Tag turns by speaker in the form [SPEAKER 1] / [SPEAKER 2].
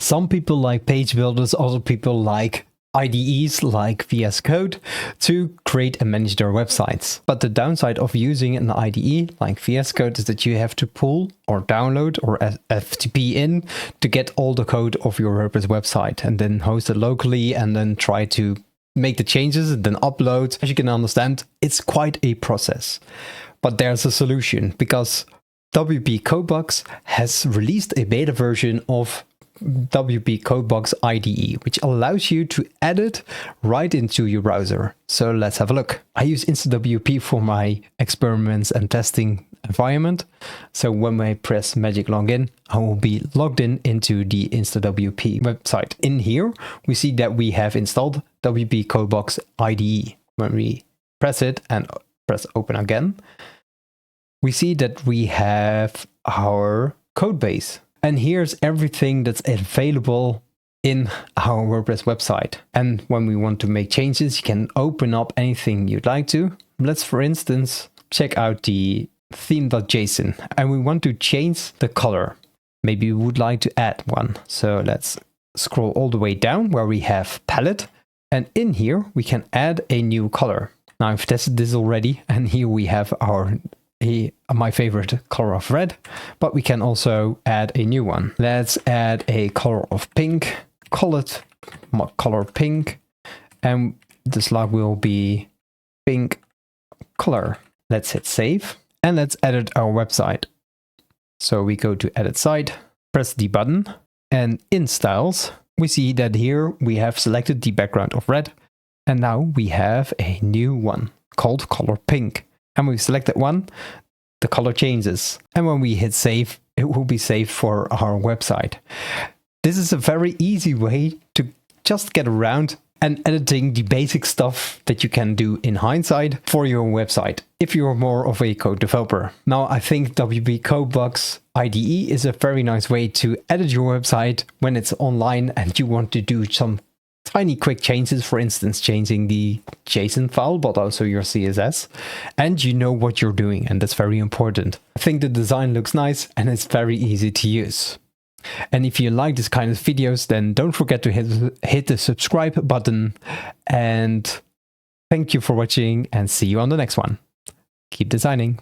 [SPEAKER 1] Some people like page builders, other people like IDEs like VS Code to create and manage their websites. But the downside of using an IDE like VS Code is that you have to pull or download or FTP in to get all the code of your WordPress website and then host it locally and then try to make the changes and then upload. As you can understand, it's quite a process. But there's a solution because WPCodeBox has released a beta version of WPCodeBox IDE, which allows you to add it right into your browser. So let's have a look. I use InstaWP for my experiments and testing environment. So when I press Magic Login, I will be logged in into the InstaWP website. In here, we see that we have installed WPCodeBox IDE. When we press it and press open again, we see that we have our code base. And here's everything that's available in our WordPress website. And when we want to make changes, you can open up anything you'd like to. Let's, for instance, check out the theme.json and we want to change the color. Maybe we would like to add one. So let's scroll all the way down where we have palette. And in here, we can add a new color. Now I've tested this already. And here we have my favorite color of red, but we can also add a new one. Let's add a color of pink, call it color pink, and the slug will be pink color. Let's hit save and let's edit our website. So we go to edit site, press the button, and in styles, we see that here we have selected the background of red, and now we have a new one called color pink. And we select that one, the color changes. And when we hit save, it will be saved for our website. This is a very easy way to just get around and editing the basic stuff that you can do in hindsight for your website, if you're more of a code developer. Now, I think WPCodeBox IDE is a very nice way to edit your website when it's online and you want to do some tiny quick changes, for instance, changing the JSON file, but also your CSS, and you know what you're doing, and that's very important. I think the design looks nice and it's very easy to use. And if you like this kind of videos, then don't forget to hit the subscribe button, and thank you for watching and see you on the next one. Keep designing.